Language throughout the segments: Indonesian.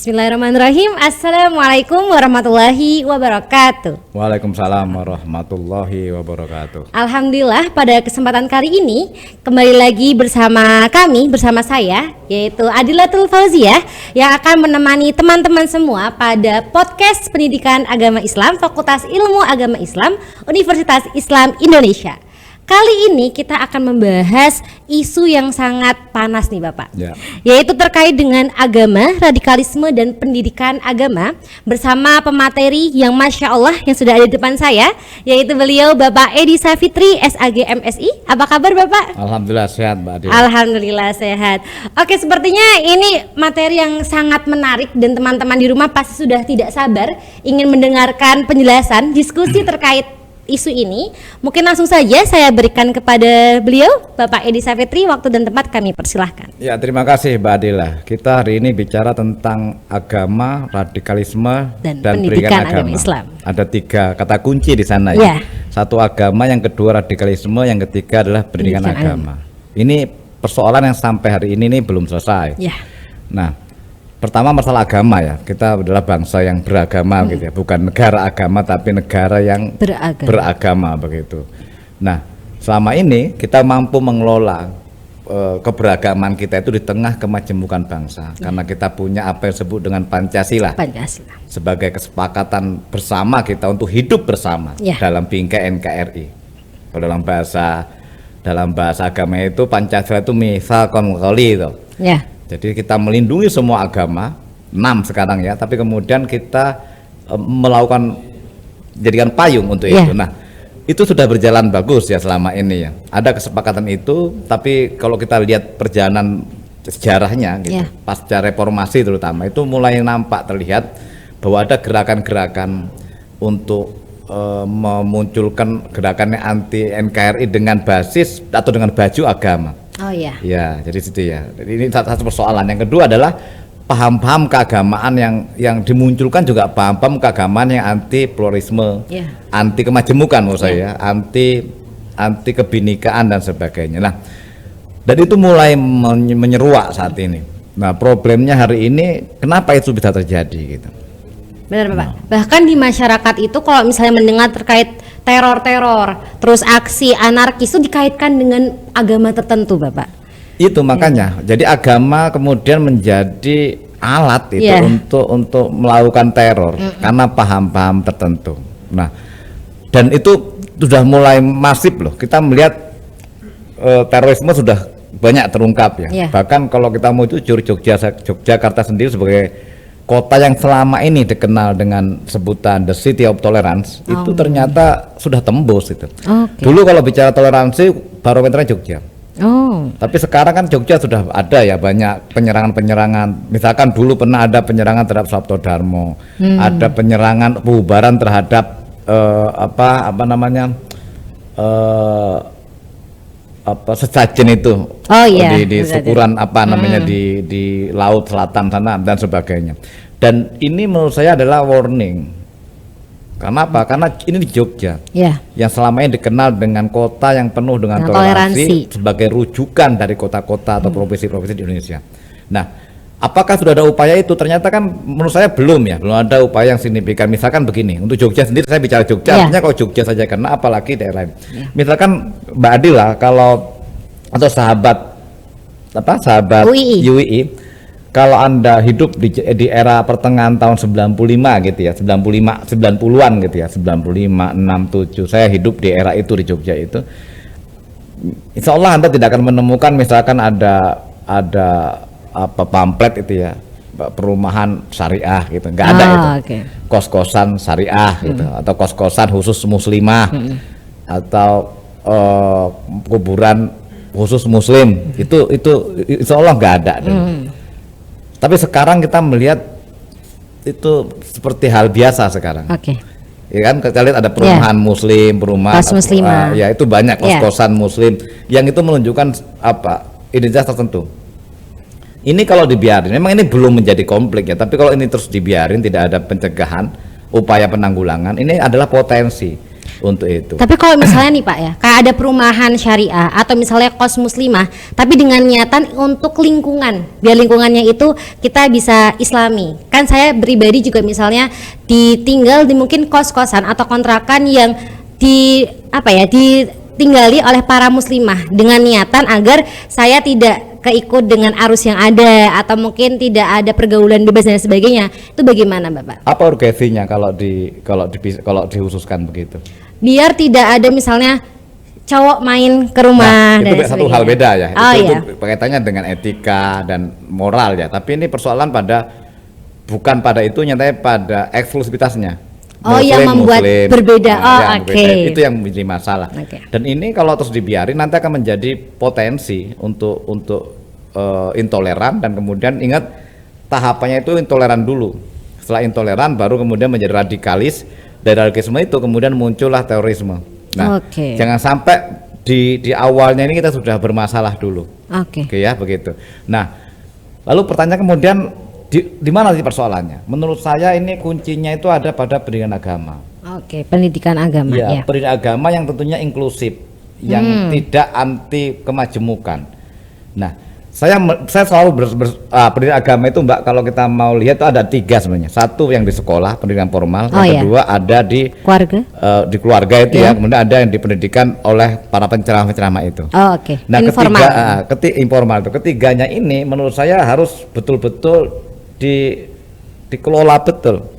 Bismillahirrahmanirrahim. Assalamualaikum warahmatullahi wabarakatuh. Waalaikumsalam warahmatullahi wabarakatuh. Alhamdulillah pada kesempatan kali ini kembali lagi bersama saya yaitu Adilatul Fauziyah yang akan menemani teman-teman semua pada podcast Pendidikan Agama Islam Fakultas Ilmu Agama Islam Universitas Islam Indonesia. Kali ini kita akan membahas isu yang sangat panas nih Bapak, yaitu terkait dengan agama, radikalisme dan pendidikan agama bersama pemateri yang Masya Allah yang sudah ada di depan saya, yaitu beliau Bapak Edi Safitri, SAG MSI. Apa kabar Bapak? Alhamdulillah sehat Mbak Adi. Alhamdulillah sehat. Oke, sepertinya ini materi yang sangat menarik dan teman-teman di rumah pasti sudah tidak sabar ingin mendengarkan penjelasan diskusi terkait isu ini. Mungkin langsung saja saya berikan kepada beliau Bapak Edi Safitri, waktu dan tempat kami persilahkan. Ya, terima kasih Mbak Adila. Kita hari ini bicara tentang agama, radikalisme dan pendidikan agama Islam. Ada 3 kata kunci di sana ya. Satu agama, yang kedua radikalisme, yang ketiga adalah pendidikan agama. Ini persoalan yang sampai hari ini belum selesai. Nah, pertama masalah agama ya, kita adalah bangsa yang beragama gitu ya, bukan negara agama tapi negara yang beragama begitu. Nah, selama ini kita mampu mengelola keberagaman kita itu di tengah kemajemukan bangsa, karena kita punya apa yang disebut dengan Pancasila sebagai kesepakatan bersama kita untuk hidup bersama dalam bingkai NKRI. Kalau dalam bahasa agama itu Pancasila itu mitsaqul qawli itu. Jadi kita melindungi semua agama, 6 sekarang ya, tapi kemudian kita jadikan payung untuk itu. Nah, itu sudah berjalan bagus ya selama ini ya. Ada kesepakatan itu, tapi kalau kita lihat perjalanan sejarahnya gitu, pasca reformasi terutama, itu mulai nampak terlihat bahwa ada gerakan-gerakan untuk memunculkan gerakannya anti NKRI dengan basis atau dengan baju agama. Ya, jadi situ ya. Jadi ini satu persoalan. Yang kedua adalah paham-paham keagamaan yang dimunculkan, juga paham-paham keagamaan yang anti pluralisme, anti kemajemukan menurut saya, anti kebinekaan dan sebagainya. Nah, dan itu mulai menyeruak saat ini. Nah, problemnya hari ini kenapa itu bisa terjadi gitu. Benar Bapak. Bahkan di masyarakat itu kalau misalnya mendengar terkait teror, terus aksi anarkis itu dikaitkan dengan agama tertentu Bapak. Itu makanya. Jadi agama kemudian menjadi alat itu untuk melakukan teror karena paham-paham tertentu. Nah, dan itu sudah mulai masif loh. Kita melihat terorisme sudah banyak terungkap ya. Bahkan kalau kita mau jujur, Yogyakarta sendiri sebagai kota yang selama ini dikenal dengan sebutan the city of tolerance, itu ternyata sudah tembus itu. Dulu kalau bicara toleransi barometernya Jogja. Tapi sekarang kan Jogja sudah ada ya banyak penyerangan-penyerangan. Misalkan dulu pernah ada penyerangan terhadap Sabto Darmo, ada penyerangan pembubaran terhadap sesajen itu di syukuran di laut selatan sana dan sebagainya. Dan ini menurut saya adalah warning. Kenapa? Karena ini di Jogja yang selama ini dikenal dengan kota yang penuh dengan toleransi sebagai rujukan dari kota-kota atau provinsi-provinsi di Indonesia. Nah, apakah sudah ada upaya itu? Ternyata kan menurut saya belum ada upaya yang signifikan. Misalkan begini, untuk Jogja sendiri, saya bicara Jogja, artinya kalau Jogja saja, karena apalagi daerah lain. Misalkan Mbak Adila, kalau atau sahabat UII, kalau Anda hidup di era pertengahan tahun 95 gitu ya, 90-an gitu ya, 95, 67, saya hidup di era itu di Jogja itu. Insya Allah Anda tidak akan menemukan misalkan ada pamflet itu ya, perumahan syariah gitu, nggak ada itu. Kos-kosan syariah gitu, atau kos-kosan khusus muslimah, atau kuburan khusus muslim, itu insya Allah nggak ada. Tapi sekarang kita melihat itu seperti hal biasa sekarang. Ya kan, kita lihat ada perumahan muslim, perumahan ya itu banyak kos-kosan muslim yang itu menunjukkan identitas tertentu. Ini kalau dibiarin, memang ini belum menjadi konflik ya, tapi kalau ini terus dibiarin, tidak ada pencegahan, upaya penanggulangan, ini adalah potensi untuk itu. Tapi kalau misalnya nih Pak ya, kayak ada perumahan syariah atau misalnya kos muslimah, tapi dengan niatan untuk lingkungan, biar lingkungannya itu kita bisa islami. Kan saya pribadi juga misalnya ditinggal di mungkin kos-kosan atau kontrakan yang ditinggali oleh para muslimah dengan niatan agar saya tidak keikut dengan arus yang ada atau mungkin tidak ada pergaulan bebas dan sebagainya. Itu bagaimana Bapak? Apa urgensinya kalau dihususkan begitu? Biar tidak ada misalnya cowok main ke rumah itu satu hal beda ya. Itu kaitannya dengan etika dan moral ya. Tapi ini persoalan bukan pada itu, nyatanya pada eksklusivitasnya. Yang membuat Muslim, berbeda. Itu yang menjadi masalah. Dan ini kalau terus dibiarin nanti akan menjadi potensi untuk intoleran, dan kemudian ingat tahapannya itu intoleran dulu. Setelah intoleran baru kemudian menjadi radikalis. Dari radikalisme itu kemudian muncullah terorisme. Nah, jangan sampai di awalnya ini kita sudah bermasalah dulu. Oke ya, begitu. Nah, lalu pertanyaan kemudian di mana sih persoalannya? Menurut saya ini kuncinya itu ada pada pendidikan agama. Pendidikan agama ya. Pendidikan agama yang tentunya inklusif, yang tidak anti kemajemukan. Nah, saya selalu pendidikan agama itu Mbak, kalau kita mau lihat itu ada 3 sebenarnya. Satu yang di sekolah, pendidikan formal, yang kedua ada di keluarga. Di keluarga itu ya, kemudian ada yang di pendidikan oleh para penceramah-penceramah itu. Nah, informal. Informal itu. Ketiganya ini menurut saya harus betul-betul dikelola betul,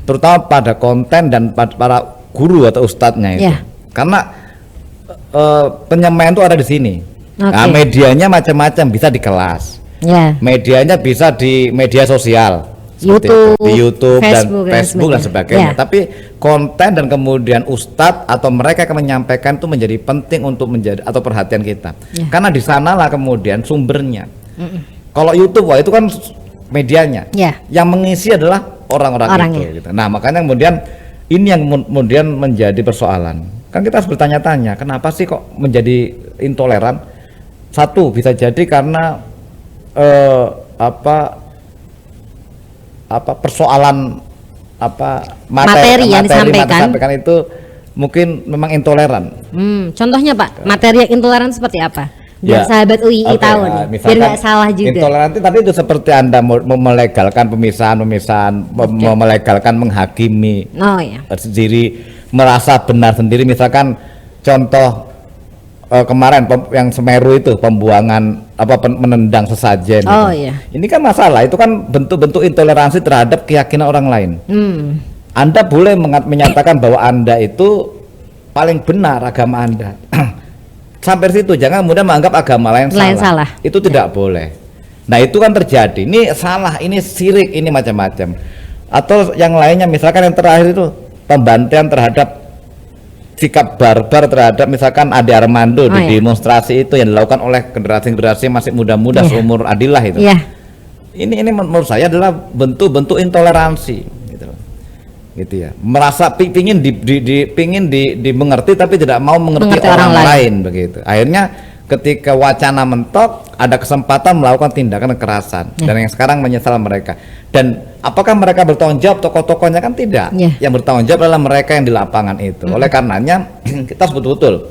terutama pada konten dan para guru atau ustadznya itu, karena penyemayan itu ada di sini. Nah, medianya macam-macam, bisa di kelas, medianya bisa di media sosial, di YouTube Facebook dan sebagainya. Tapi konten dan kemudian ustadz atau mereka yang menyampaikan itu menjadi penting untuk menjadi atau perhatian kita, karena di sanalah kemudian sumbernya. Kalau YouTube, itu kan medianya, yang mengisi adalah orang-orang itu. Gitu. Nah, makanya kemudian ini yang kemudian menjadi persoalan. Kan kita harus bertanya-tanya, kenapa sih kok menjadi intoleran? Satu, bisa jadi karena persoalan materi yang disampaikan itu mungkin memang intoleran. Contohnya Pak, materi yang intoleran seperti apa? Biar sahabat UII tahu nih, biar nggak salah juga. Intoleransi tadi itu seperti Anda melegalkan pemisahan, melegalkan menghakimi sendiri, merasa benar sendiri. Misalkan contoh kemarin yang Semeru itu pembuangan menendang sesajen. Ini kan masalah, itu kan bentuk-bentuk intoleransi terhadap keyakinan orang lain. Anda boleh menyatakan bahwa Anda itu paling benar agama Anda. Sampai situ, jangan kemudian menganggap agama lain salah. Itu tidak boleh. Nah, itu kan terjadi. Ini salah, ini syirik, ini macam-macam. Atau yang lainnya, misalkan yang terakhir itu pembantaian terhadap sikap barbar terhadap misalkan Ade Armando di demonstrasi itu yang dilakukan oleh generasi-generasi masih muda-muda seumur Adillah itu. Ini menurut saya adalah bentuk-bentuk intoleransi. Gitu ya, merasa pingin dimengerti tapi tidak mau mengerti orang lain begitu. Akhirnya ketika wacana mentok, ada kesempatan melakukan tindakan kekerasan, dan yang sekarang menyesal mereka. Dan apakah mereka bertanggung jawab? Tokoh-tokohnya kan tidak. Yang bertanggung jawab adalah mereka yang di lapangan itu. Oleh karenanya kita harus betul-betul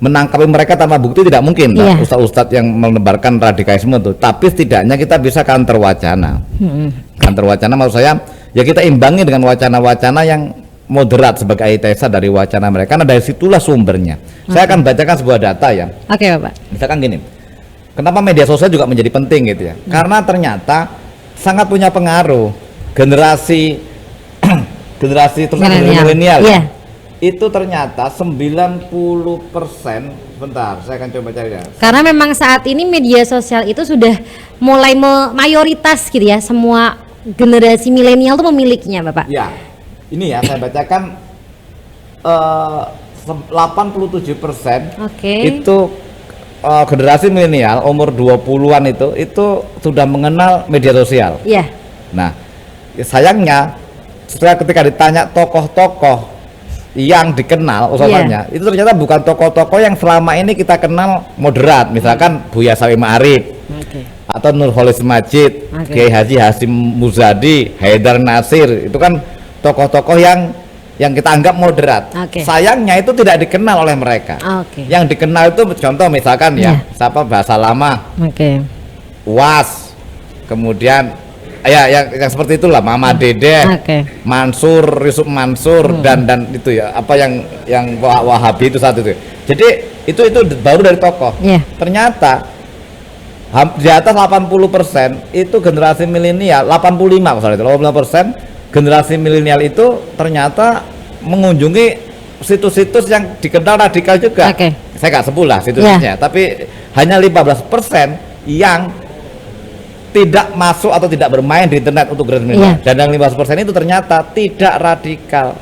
menangkapi mereka tanpa bukti tidak mungkin. Ustadz-ustadz yang menebarkan radikalisme itu, tapi setidaknya kita bisa counter wacana. Counter wacana maksud saya, ya kita imbangi dengan wacana-wacana yang moderat sebagai antitesa dari wacana mereka, karena dari situlah sumbernya. Saya akan bacakan sebuah data ya. Bapak. Misalkan gini, kenapa media sosial juga menjadi penting gitu ya? Karena ternyata sangat punya pengaruh generasi milenial. Itu ternyata 90%. Bentar, saya akan coba cari ya. Karena memang saat ini media sosial itu sudah mulai mayoritas gitu ya, semua generasi milenial itu memilikinya, Bapak. Ya, ini ya saya bacakan 87% itu generasi milenial umur 20-an itu sudah mengenal media sosial. Iya. Nah, sayangnya setelah ketika ditanya tokoh-tokoh yang dikenal usulnya, itu ternyata bukan tokoh-tokoh yang selama ini kita kenal moderat, misalkan Buya Salim Ma'arif, atau Nurholis Majid, Kiai Haji Hasyim Muzadi, Haidar Nasir. Itu kan tokoh-tokoh yang yang kita anggap moderat. Sayangnya itu tidak dikenal oleh mereka. Yang dikenal itu contoh misalkan siapa bahasa lama, UAS, kemudian yang seperti itulah Mama Dede, Mansur, Yusuf Mansur dan itu ya apa yang Wahabi itu satu itu. Jadi itu baru dari tokoh. Ternyata di atas 80% itu generasi milenial, 85% generasi milenial itu ternyata mengunjungi situs-situs yang dikenal radikal juga. Saya nggak sebut lah situsnya, tapi hanya 15% yang tidak masuk atau tidak bermain di internet untuk generasi milenial. Dan yang 15% itu ternyata tidak radikal,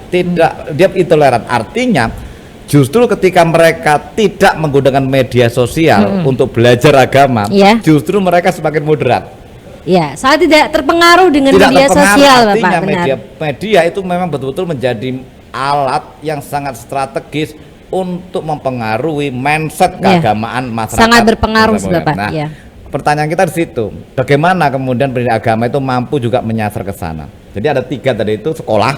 dia intoleran. Artinya justru ketika mereka tidak menggunakan media sosial untuk belajar agama, justru mereka semakin moderat. Soalnya tidak terpengaruh dengan media sosial, Bapak. Artinya media itu memang betul-betul menjadi alat yang sangat strategis untuk mempengaruhi mindset keagamaan masyarakat. Sangat berpengaruh, Bapak. Nah, pertanyaan kita di situ, bagaimana kemudian pendidikan agama itu mampu juga menyasar ke sana. Jadi ada 3 tadi itu sekolah.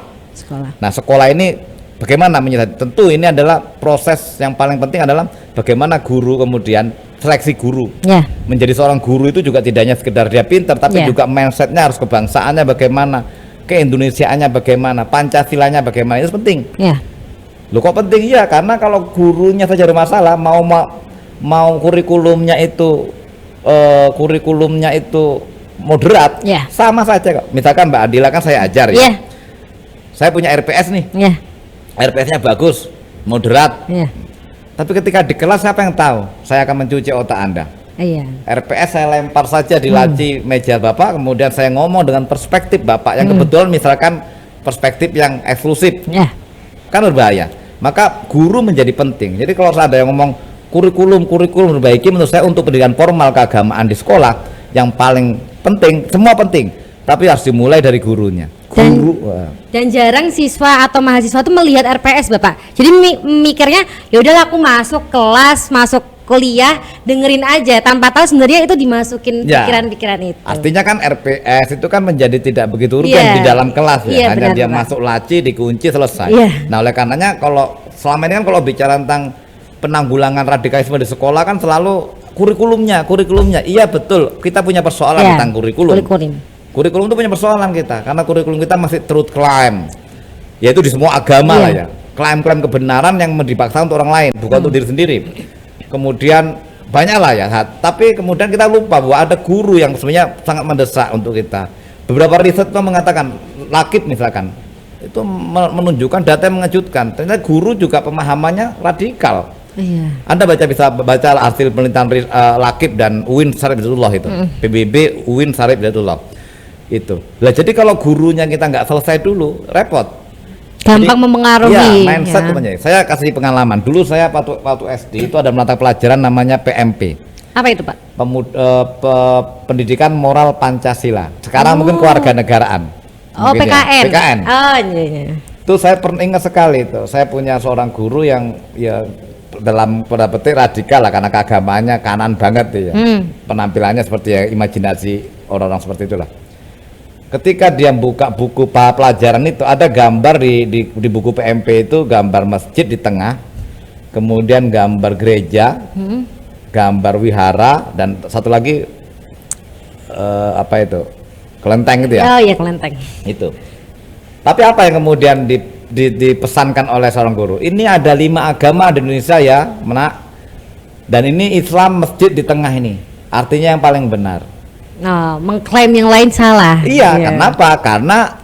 Nah, sekolah ini bagaimana menyasar? Tentu ini adalah proses yang paling penting adalah bagaimana guru kemudian seleksi guru. Menjadi seorang guru itu juga tidak hanya sekedar dia pintar, tapi juga mindsetnya harus keangsaannya bagaimana, keindonesiaannya bagaimana, Pancasilanya bagaimana, itu penting. Loh kok penting? Iya, karena kalau gurunya saja ada masalah, mau kurikulumnya itu moderat, sama saja kok. Misalkan Mbak Adila kan saya ajar ya. Saya punya RPS nih. RPS-nya bagus, moderat. Tapi ketika di kelas siapa yang tahu? Saya akan mencuci otak Anda. RPS saya lempar saja di laci meja Bapak, kemudian saya ngomong dengan perspektif Bapak yang kebetulan misalkan perspektif yang eksklusif. Kan berbahaya. Maka guru menjadi penting. Jadi kalau ada yang ngomong kurikulum perbaiki, menurut saya untuk pendidikan formal keagamaan di sekolah yang paling penting, semua penting, tapi harus dimulai dari gurunya. Dan jarang siswa atau mahasiswa itu melihat RPS, Bapak. Jadi mikirnya ya udahlah aku masuk kelas, masuk kuliah, dengerin aja tanpa tahu sebenarnya itu dimasukin pikiran-pikiran itu. Artinya kan RPS itu kan menjadi tidak begitu urgen di dalam kelas ya. Hanya dia masuk laci, dikunci, selesai. Nah, oleh karenanya kalau selama ini kan kalau bicara tentang penanggulangan radikalisme di sekolah kan selalu kurikulumnya. Iya betul, kita punya persoalan tentang kurikulum itu punya persoalan kita, karena kurikulum kita masih truth claim, yaitu di semua agama lah ya, klaim-klaim kebenaran yang dipaksa untuk orang lain, bukan untuk diri sendiri. Kemudian banyak lah ya, tapi kemudian kita lupa bahwa ada guru yang sebenarnya sangat mendesak untuk kita. Beberapa riset itu mengatakan, Lakib misalkan, itu menunjukkan data yang mengejutkan, ternyata guru juga pemahamannya radikal. Anda bisa baca hasil penelitian Lakib dan Uin Syarif Hidayatullah itu, PBB Uin Syarif Hidayatullah itu. Lah jadi kalau gurunya kita nggak selesai dulu, repot. Gampang mempengaruhi. Mindset temannya. Saya kasih pengalaman. Dulu saya waktu SD itu ada mata pelajaran namanya PMP. Apa itu, Pak? Pendidikan Moral Pancasila. Sekarang mungkin kewarganegaraan. PKN. PKN. Iya. Itu saya ingat sekali itu. Saya punya seorang guru yang ya dalam pada petik radikal lah, karena keagamaannya kanan banget ya. Penampilannya seperti ya imajinasi orang-orang seperti itulah. Ketika dia buka buku pelajaran itu ada gambar di buku PMP itu, gambar masjid di tengah, kemudian gambar gereja, gambar wihara, dan satu lagi apa itu, kelenteng itu ya. Oh iya, kelenteng itu. Tapi apa yang kemudian dipesankan oleh seorang guru, ini ada 5 agama di Indonesia ya Nak, dan ini Islam masjid di tengah ini, artinya yang paling benar. Mengklaim yang lain salah. Iya. Kenapa? Karena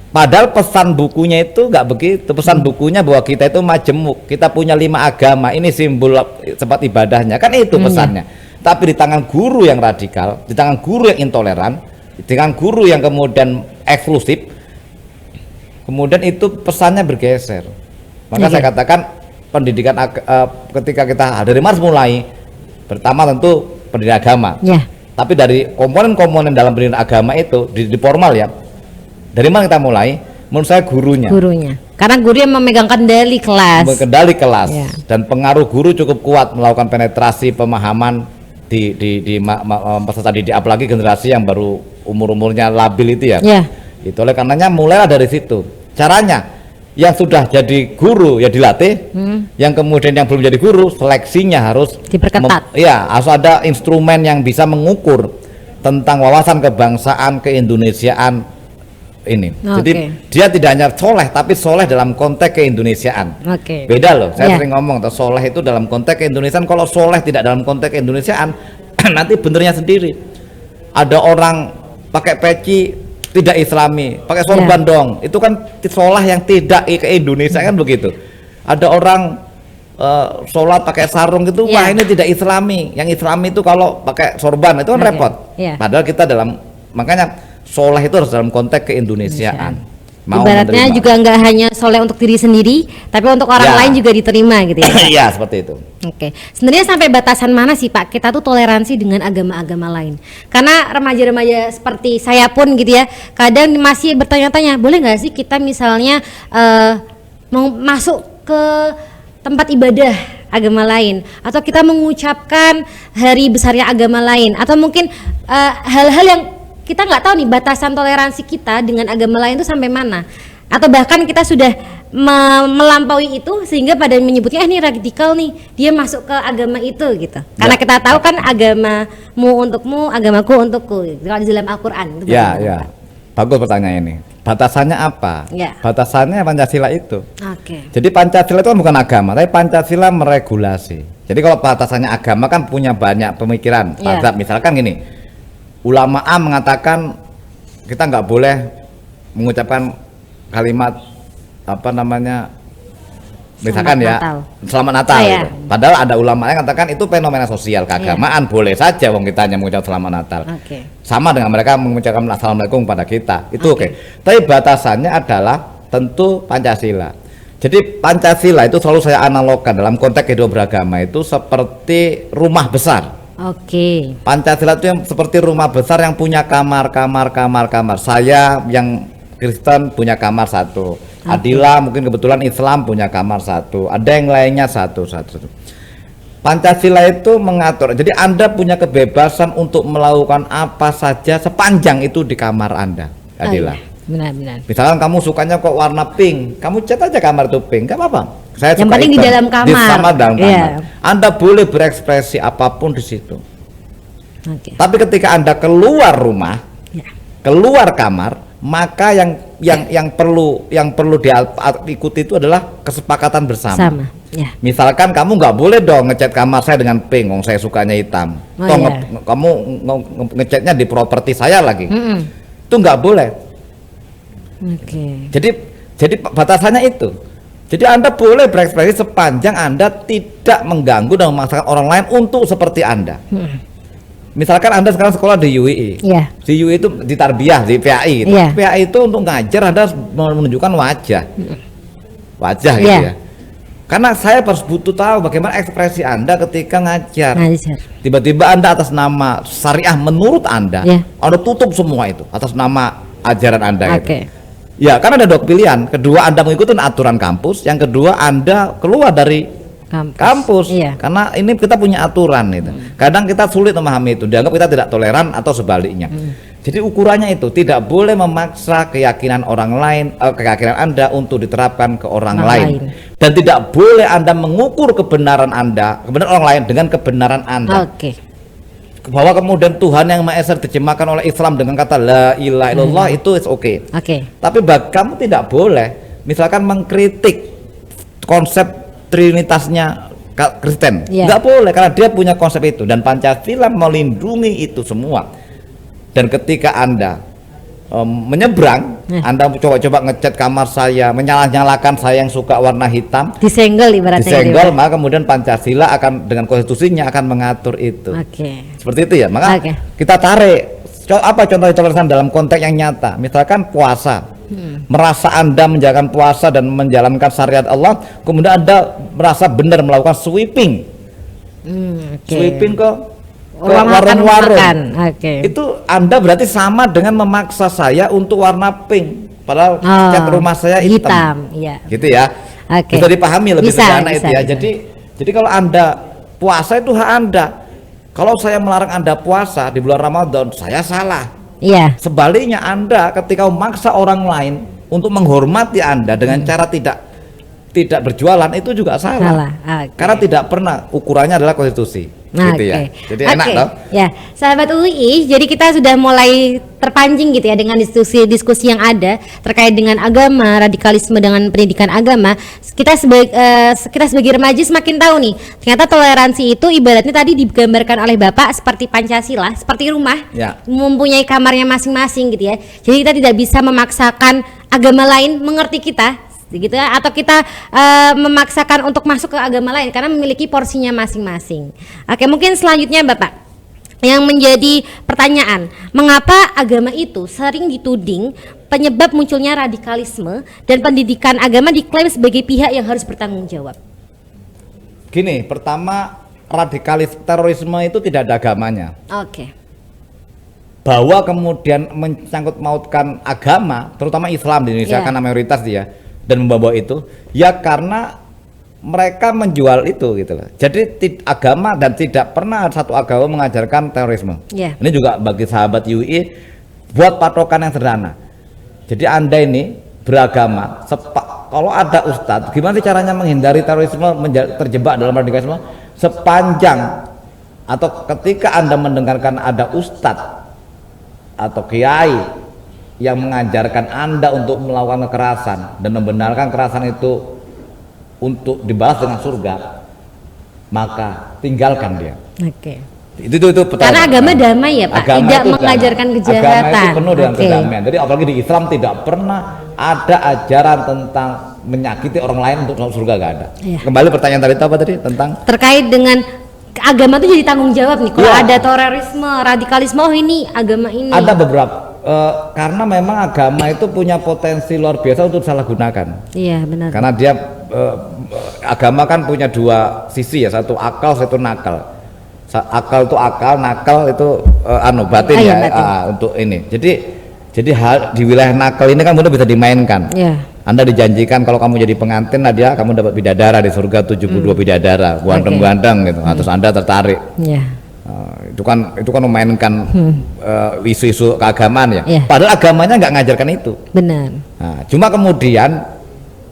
padahal pesan bukunya itu nggak begitu. Pesan bukunya bahwa kita itu majemuk, kita punya 5 agama, ini simbol tempat ibadahnya, kan itu pesannya. Tapi di tangan guru yang radikal, di tangan guru yang intoleran, di tangan guru yang kemudian eksklusif, kemudian itu pesannya bergeser. Maka saya katakan pendidikan ketika kita dari mana mulai, pertama tentu pendidikan agama. Tapi dari komponen-komponen dalam pendidikan agama itu di formal ya, dari mana kita mulai? Menurut saya gurunya. Karena guru yang memegang kendali kelas. Dan pengaruh guru cukup kuat melakukan penetrasi pemahaman di peserta didik, apalagi generasi yang baru umurnya labil itu ya. Itu oleh karenanya mulailah dari situ. Caranya yang sudah jadi guru ya dilatih, yang kemudian yang belum jadi guru seleksinya harus diperketat. Harus ada instrumen yang bisa mengukur tentang wawasan kebangsaan, keindonesiaan ini. Jadi dia tidak hanya soleh tapi soleh dalam konteks keindonesiaan. Beda loh. Saya sering ngomong soleh itu dalam konteks keindonesiaan. Kalau soleh tidak dalam konteks keindonesiaan nanti benernya sendiri. Ada orang pakai peci tidak islami, pakai sorban dong, itu kan sholat yang tidak ke Indonesia kan begitu. Ada orang sholat pakai sarung gitu, wah ini tidak islami, yang islami itu kalau pakai sorban itu kan repot. Padahal kita makanya sholat itu harus dalam konteks keindonesiaan. Ibaratnya juga nggak hanya soleh untuk diri sendiri, tapi untuk orang lain juga diterima gitu ya. Iya seperti itu. Sebenarnya sampai batasan mana sih Pak kita tuh toleransi dengan agama-agama lain? Karena remaja-remaja seperti saya pun gitu ya, kadang masih bertanya-tanya, boleh nggak sih kita misalnya mau masuk ke tempat ibadah agama lain, atau kita mengucapkan hari besarnya agama lain, atau mungkin hal-hal yang kita nggak tahu nih batasan toleransi kita dengan agama lain itu sampai mana, atau bahkan kita sudah melampaui itu sehingga pada menyebutnya ini radikal nih, dia masuk ke agama itu gitu. Karena kita tahu kan agamamu untukmu, agamaku untukku gitu. Kalau di dalam Al-Qur'an itu bagus pertanyaan ini. Batasannya apa? Batasannya Pancasila itu. Jadi Pancasila itu kan bukan agama, tapi Pancasila meregulasi. Jadi kalau batasannya agama kan punya banyak pemikiran. Misalkan gini, ulama A mengatakan kita nggak boleh mengucapkan kalimat misalkan Selamat Natal gitu. Padahal ada ulama yang katakan itu fenomena sosial keagamaan, boleh saja wong kita hanya mengucapkan Selamat Natal. Sama dengan mereka mengucapkan Assalamualaikum pada kita. Itu Tapi batasannya adalah tentu Pancasila. Jadi Pancasila itu selalu saya analogkan dalam konteks kehidupan beragama itu seperti rumah besar. Pancasila itu yang seperti rumah besar yang punya kamar. Saya yang Kristen punya kamar satu. Adila mungkin kebetulan Islam punya kamar satu. Ada yang lainnya satu. Pancasila itu mengatur. Jadi Anda punya kebebasan untuk melakukan apa saja sepanjang itu di kamar Anda. Adila. Benar. Misalkan kamu sukanya kok warna pink, kamu cat aja kamar itu pink, nggak apa-apa. Saya yang penting di dalam kamar. Dalam kamar. Anda boleh berekspresi apapun di situ. Tapi ketika Anda keluar rumah, keluar kamar, maka yang perlu diikuti itu adalah kesepakatan bersama. Misalkan kamu nggak boleh dong ngecat kamar saya dengan pink, saya sukanya hitam. Kamu ngecatnya di properti saya lagi, itu nggak boleh. Jadi batasannya itu. Jadi Anda boleh berekspresi sepanjang Anda tidak mengganggu dan memaksakan orang lain untuk seperti Anda. Misalkan Anda sekarang sekolah di UI, di UI itu di Tarbiyah, di PAI gitu. PAI itu untuk ngajar Anda harus menunjukkan wajah gitu ya. Karena saya harus butuh tahu bagaimana ekspresi Anda ketika ngajar. Tiba-tiba Anda atas nama syariah menurut Anda, Anda tutup semua itu atas nama ajaran Anda gitu. Ya, karena ada dua pilihan. Kedua, Anda mengikuti aturan kampus. Yang kedua, Anda keluar dari kampus. Karena ini kita punya aturan itu. Kadang kita sulit memahami itu. Dianggap kita tidak toleran atau sebaliknya. Jadi ukurannya itu tidak boleh memaksa keyakinan orang lain, keyakinan Anda untuk diterapkan ke orang lain. Dan tidak boleh Anda mengukur kebenaran orang lain dengan kebenaran Anda. Bahwa kemudian Tuhan yang Maha Esa diterjemahkan oleh Islam dengan kata la ilaha illallah itu oke. Tapi kamu tidak boleh misalkan mengkritik konsep trinitasnya Kristen. Nggak boleh karena dia punya konsep itu dan Pancasila melindungi itu semua. Dan ketika Anda menyeberang, Anda coba ngecat kamar saya, menyala-nyalakan saya yang suka warna hitam, disenggol ibaratnya. Maka kemudian Pancasila akan dengan konstitusinya akan mengatur itu. Seperti itu ya. Maka kita tarik apa contoh toleransi dalam konteks yang nyata. Misalkan puasa. Merasa Anda menjalankan puasa dan menjalankan syariat Allah, kemudian Anda merasa benar melakukan sweeping. Sweeping ke warung-warung. Itu Anda berarti sama dengan memaksa saya untuk warna pink padahal cat rumah saya hitam. Gitu ya. Bisa dipahami lebih sederhana itu ya. Jadi kalau Anda puasa itu hak Anda. Kalau saya melarang Anda puasa di bulan Ramadan, saya salah. Sebaliknya Anda ketika memaksa orang lain untuk menghormati Anda dengan cara tidak berjualan itu juga salah. Okay. Karena tidak pernah, ukurannya adalah konstitusi. Gitu ya. Jadi enak toh. Ya, sahabat UI, jadi kita sudah mulai terpancing gitu ya dengan diskusi yang ada terkait dengan agama, radikalisme dengan pendidikan agama. Kita sebagai remaja semakin tahu nih, ternyata toleransi itu ibaratnya tadi digambarkan oleh Bapak seperti Pancasila, seperti rumah, mempunyai kamarnya masing-masing gitu ya. Jadi kita tidak bisa memaksakan agama lain mengerti kita gitu ya, atau kita memaksakan untuk masuk ke agama lain karena memiliki porsinya masing-masing. Oke, mungkin selanjutnya Bapak, yang menjadi pertanyaan, mengapa agama itu sering dituding penyebab munculnya radikalisme dan pendidikan agama diklaim sebagai pihak yang harus bertanggung jawab? Gini, pertama, terorisme itu tidak ada agamanya. Oke. Bahwa kemudian menyangkut mautkan agama, terutama Islam di Indonesia karena mayoritas dia, dan membawa itu ya karena mereka menjual itu gitu loh. Jadi agama dan tidak pernah satu agama mengajarkan terorisme. Ini juga bagi sahabat UI buat patokan yang sederhana. Jadi Anda ini beragama, kalau ada ustadz, gimana sih caranya menghindari terorisme, terjebak dalam radikalisme? Sepanjang atau ketika Anda mendengarkan ada ustadz atau kiai yang mengajarkan Anda untuk melakukan kekerasan dan membenarkan kekerasan itu untuk dibalas dengan surga, maka tinggalkan dia. Oke. Itu karena agama damai ya Pak, agama tidak mengajarkan kejahatan. Agama itu penuh dengan kedamaian. Jadi apalagi di Islam tidak pernah ada ajaran tentang menyakiti orang lain untuk surga, gak ada. Kembali pertanyaan tadi apa tadi tentang terkait dengan agama itu jadi tanggung jawab nih kalau ada terorisme, radikalisme, oh ini agama ini. Ada beberapa karena memang agama itu punya potensi luar biasa untuk disalahgunakan. Iya benar. Karena dia agama kan punya dua sisi ya, satu akal, satu nakal. Akal itu akal, nakal itu batin batin. Untuk ini. Jadi hal di wilayah nakal ini kan mudah bisa dimainkan. Anda dijanjikan kalau kamu jadi pengantin Nadia, kamu dapat bidadara di surga 72 bidadara, ganteng-ganteng gitu. Terus Anda tertarik. Itu kan memainkan isu-isu keagamaan ya. Padahal agamanya nggak ngajarkan itu. Benar. Nah, cuma kemudian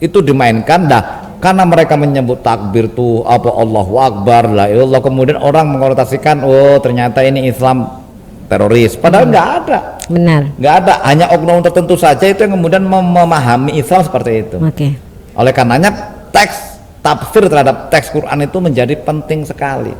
itu dimainkan, karena mereka menyebut takbir tuh apa Allahu Akbar la ilallah, kemudian orang mengonotasikan oh ternyata ini Islam teroris. Padahal nggak ada. Benar. Nggak ada. Hanya oknum tertentu saja itu yang kemudian memahami Islam seperti itu. Oleh karenanya tafsir terhadap teks Quran itu menjadi penting sekali.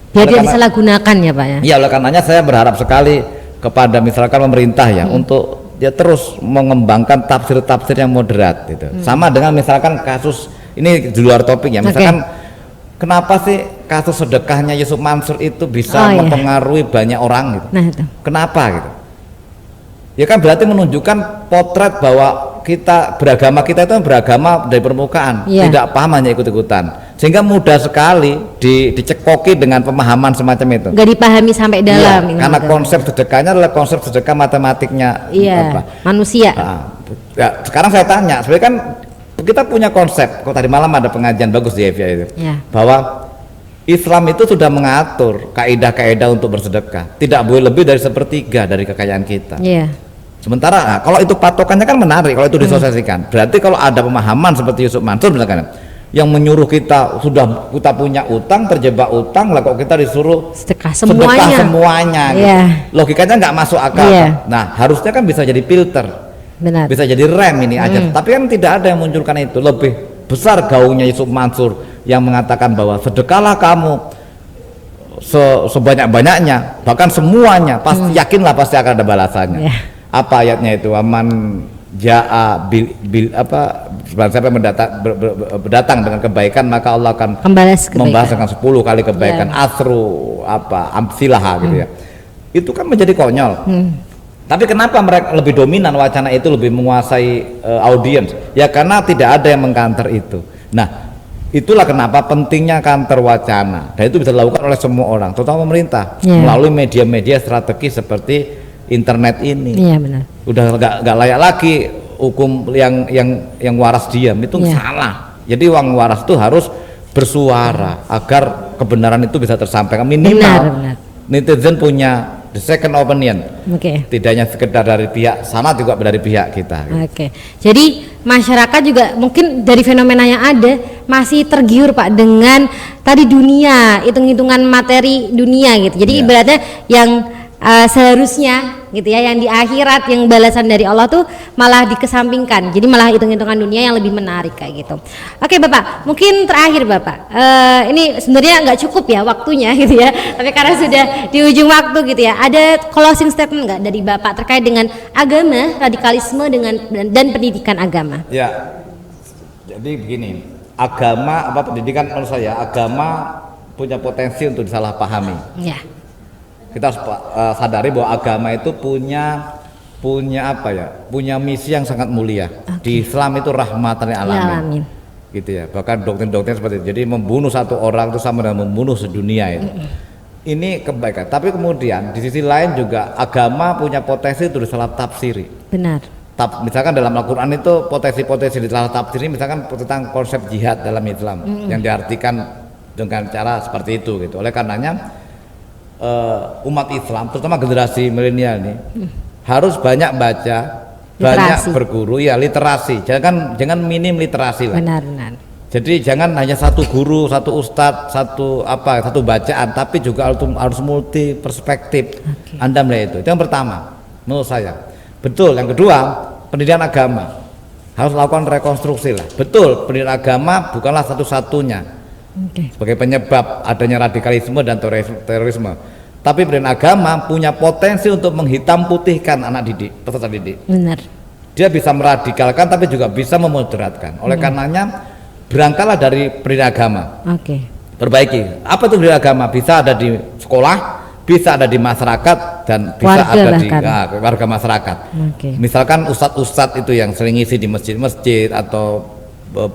Biar dia disalahgunakan ya Pak ya. Iya, oleh karenanya saya berharap sekali kepada misalkan pemerintah ya untuk dia terus mengembangkan tafsir-tafsir yang moderat gitu. Sama dengan misalkan kasus ini di luar topik ya, misalkan kenapa sih kasus sedekahnya Yusuf Mansur itu bisa mempengaruhi banyak orang gitu. Nah, itu. Kenapa gitu? Ya kan berarti menunjukkan potret bahwa beragama kita itu beragama dari permukaan, tidak paham, hanya ikut-ikutan, sehingga mudah sekali dicekoki dengan pemahaman semacam itu. Nggak dipahami sampai dalam. Karena konsep sedekahnya adalah konsep sedekah matematiknya manusia. Sekarang saya tanya, sebenarnya kan kita punya konsep. Kok tadi malam ada pengajian bagus di EVA itu, bahwa Islam itu sudah mengatur kaidah-kaidah untuk bersedekah, tidak boleh lebih dari 1/3 dari kekayaan kita. Sementara kalau itu patokannya kan menarik kalau itu disosialisasikan. Berarti kalau ada pemahaman seperti Yusuf Mansur misalkan yang menyuruh kita kita punya utang, terjebak utang, lah kok kita disuruh sedekah semuanya gitu. Logikanya nggak masuk akal. Nah, harusnya kan bisa jadi filter. Benar. Bisa jadi rem ini aja. Tapi kan tidak ada yang munculkan itu. Lebih besar gaungnya Yusuf Mansur yang mengatakan bahwa sedekahlah kamu sebanyak-banyaknya, bahkan semuanya, pasti yakinlah pasti akan ada balasannya. Apa ayatnya itu? Aman jaa siapa yang berdatang dengan kebaikan maka Allah akan membalas dengan 10 kali kebaikan. Asru amsilah gitu ya. Itu kan menjadi konyol. Tapi kenapa mereka lebih dominan, wacana itu lebih menguasai audiens? Ya karena tidak ada yang mengkanter itu. Nah, itulah kenapa pentingnya kantor wacana. Dan itu bisa dilakukan oleh semua orang, terutama pemerintah, melalui media-media strategi seperti internet ini. Benar. Udah nggak layak lagi hukum yang waras diam, itu salah. Jadi uang waras itu harus bersuara agar kebenaran itu bisa tersampaikan. Minimal netizen punya the second opinion. Tidak hanya sekedar dari pihak sana, juga dari pihak kita. Jadi masyarakat juga mungkin dari fenomena yang ada masih tergiur Pak dengan tadi dunia, hitung-hitungan materi dunia gitu. Jadi ibaratnya yang seharusnya gitu ya, yang di akhirat, yang balasan dari Allah tuh malah dikesampingkan, jadi malah hitung-hitungan dunia yang lebih menarik kayak gitu. Oke Bapak, mungkin terakhir Bapak, ini sebenarnya nggak cukup ya waktunya gitu ya, tapi karena sudah di ujung waktu gitu ya, ada closing statement nggak dari Bapak terkait dengan agama, radikalisme dan pendidikan agama? Ya, jadi begini, agama pendidikan menurut saya, agama punya potensi untuk disalahpahami. Kita harus sadari bahwa agama itu punya misi yang sangat mulia. Di Islam itu rahmatan lil alamin. Gitu ya. Bahkan doktrin-doktrin seperti itu. Jadi membunuh satu orang itu sama dengan membunuh sedunia itu. Ini kebaikan. Tapi kemudian di sisi lain juga agama punya potensi untuk disalah tafsiri. Benar. Misalkan dalam Al-Quran itu potensi-potensi disalah tafsiri, misalkan tentang konsep jihad dalam Islam yang diartikan dengan cara seperti itu gitu. Oleh karenanya umat Islam, terutama generasi milenial ini harus banyak baca, banyak berguru, ya literasi. Jangan minim literasi lah. Benar. Jadi jangan hanya satu guru, satu ustadz, satu bacaan, tapi juga harus multi perspektif. Anda melihat itu yang pertama, menurut saya. Betul. Yang kedua, pendidikan agama harus lakukan rekonstruksi lah. Betul, pendidikan agama bukanlah satu-satunya sebagai penyebab adanya radikalisme dan terorisme. Tapi pendidikan agama punya potensi untuk menghitam putihkan peserta didik. Benar. Dia bisa meradikalkan tapi juga bisa memoderatkan. Oleh karenanya berangkatlah dari pendidikan agama. Perbaiki. Apa itu pendidikan agama? Bisa ada di sekolah, bisa ada di masyarakat, dan bisa ada di warga masyarakat. Misalkan ustadz-ustadz itu yang sering ngisi di masjid-masjid, atau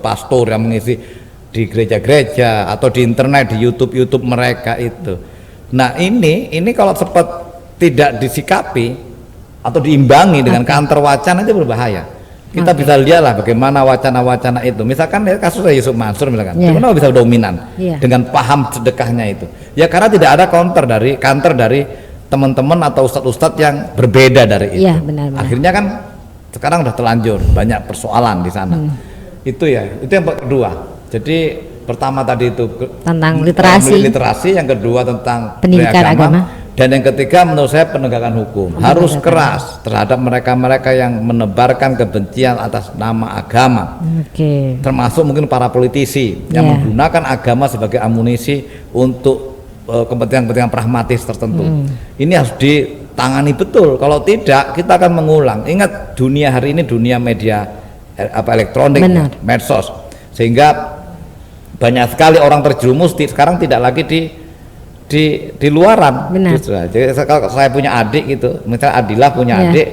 pastor yang mengisi di gereja-gereja, atau di internet, di YouTube mereka itu. Nah ini kalau sempat tidak disikapi atau diimbangi dengan counter wacana itu berbahaya. Kita bisa lihatlah bagaimana wacana-wacana itu. Misalkan kasusnya Yusuf Mansur misalkan, kenapa bisa dominan dengan paham sedekahnya itu? Ya karena tidak ada counter dari teman-teman atau ustadz-ustadz yang berbeda dari itu. Benar. Akhirnya kan sekarang udah terlanjur banyak persoalan di sana. Itu yang kedua. Jadi pertama tadi itu tentang literasi, yang kedua tentang pendidikan agama, dan yang ketiga menurut saya penegakan hukum harus keras terhadap mereka-mereka yang menebarkan kebencian atas nama agama. Termasuk mungkin para politisi yang menggunakan agama sebagai amunisi untuk kepentingan-kepentingan pragmatis tertentu. Ini harus ditangani betul. Kalau tidak, kita akan mengulang. Ingat, dunia hari ini dunia media elektronik, medsos, sehingga banyak sekali orang terjerumus sekarang tidak lagi di luaran. Jadi kalau saya punya adik gitu, misalnya Adila punya adik,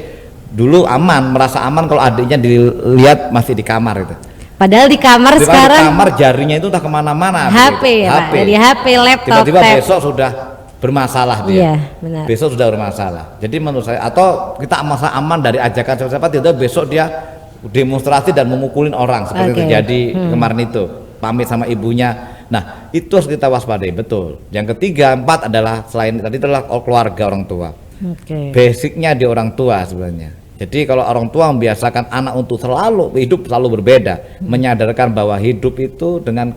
dulu merasa aman kalau adiknya dilihat masih di kamar itu. Padahal di kamar sekarang di kamar jarinya itu entah kemana-mana. HP, dari HP, laptop. Tiba-tiba besok sudah bermasalah dia. Besok sudah bermasalah. Jadi menurut saya, atau kita masa aman dari ajakan siapa, tiba-tiba besok dia demonstrasi dan memukulin orang seperti terjadi kemarin itu, pamit sama ibunya. Nah itu harus kita waspadai betul. Yang ketiga, 4 adalah selain tadi adalah keluarga, orang tua. Basicnya di orang tua sebenarnya. Jadi kalau orang tua membiasakan anak untuk hidup selalu berbeda, menyadarkan bahwa hidup itu dengan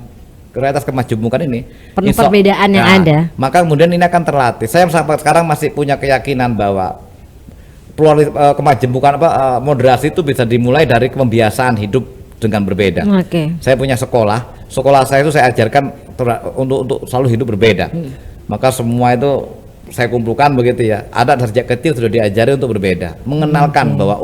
realitas kemajemukan ini penuh perbedaan yang ada, maka kemudian ini akan terlatih. Saya sampai sekarang masih punya keyakinan bahwa kemajemukan moderasi itu bisa dimulai dari pembiasaan hidup dengan berbeda. Saya punya sekolah saya itu saya ajarkan untuk selalu hidup berbeda. Maka semua itu saya kumpulkan begitu ya. Ada sejak kecil sudah diajari untuk berbeda, mengenalkan bahwa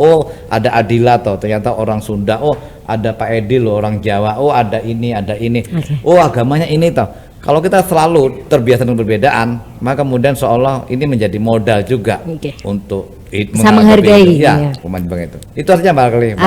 ada Adila toh ternyata orang Sunda, ada Pak Edi loh orang Jawa, ada ini agamanya ini toh. Kalau kita selalu terbiasa dengan perbedaan, maka kemudian seolah ini menjadi modal juga untuk bisa menghargai itu artinya barangkali.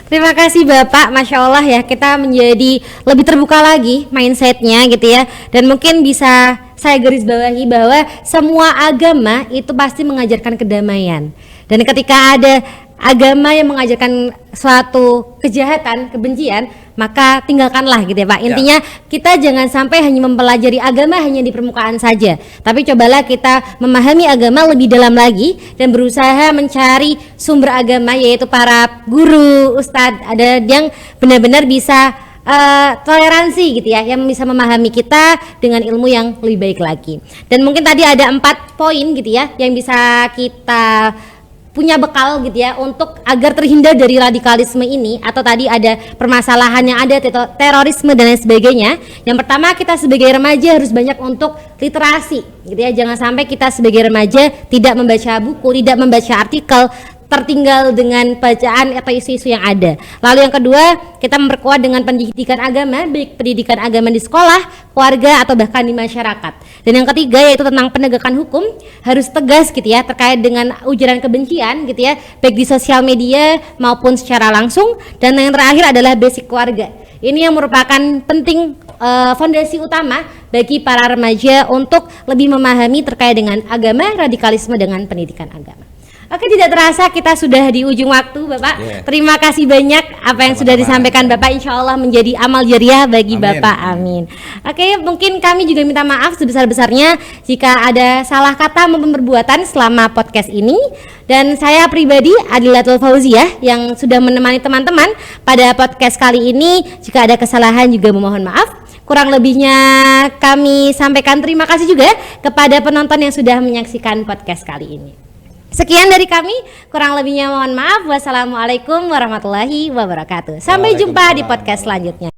Terima kasih Bapak, Masya Allah ya, kita menjadi lebih terbuka lagi mindsetnya gitu ya, dan mungkin bisa saya garis bawahi bahwa semua agama itu pasti mengajarkan kedamaian, dan ketika ada agama yang mengajarkan suatu kejahatan, kebencian, maka tinggalkanlah gitu ya Pak. Intinya kita jangan sampai hanya mempelajari agama hanya di permukaan saja, tapi cobalah kita memahami agama lebih dalam lagi dan berusaha mencari sumber agama, yaitu para guru, ustadz, ada yang benar-benar bisa toleransi gitu ya, yang bisa memahami kita dengan ilmu yang lebih baik lagi. Dan mungkin tadi ada 4 poin gitu ya yang bisa kita punya bekal gitu ya untuk agar terhindar dari radikalisme ini, atau tadi ada permasalahan yang ada terorisme dan lain sebagainya. Yang pertama, kita sebagai remaja harus banyak untuk literasi gitu ya. Jangan sampai kita sebagai remaja tidak membaca buku, tidak membaca artikel, tertinggal dengan bacaan atau isu-isu yang ada. Lalu yang kedua, kita memperkuat dengan pendidikan agama, baik pendidikan agama di sekolah, keluarga, atau bahkan di masyarakat. Dan yang ketiga yaitu tentang penegakan hukum, harus tegas gitu ya terkait dengan ujaran kebencian gitu ya, baik di sosial media maupun secara langsung. Dan yang terakhir adalah basic keluarga. Ini yang merupakan penting, fondasi utama bagi para remaja untuk lebih memahami terkait dengan agama, radikalisme dengan pendidikan agama. Oke, tidak terasa kita sudah di ujung waktu Bapak. Terima kasih banyak apa yang sudah disampaikan Bapak, insya Allah menjadi amal jariah bagi Bapak, amin. Oke, mungkin kami juga minta maaf sebesar-besarnya jika ada salah kata maupun perbuatan selama podcast ini. Dan saya pribadi Adilatul Fauziah yang sudah menemani teman-teman pada podcast kali ini, jika ada kesalahan juga memohon maaf. Kurang lebihnya kami sampaikan terima kasih juga kepada penonton yang sudah menyaksikan podcast kali ini. Sekian dari kami, kurang lebihnya mohon maaf. Wassalamualaikum warahmatullahi wabarakatuh. Sampai jumpa di podcast selanjutnya.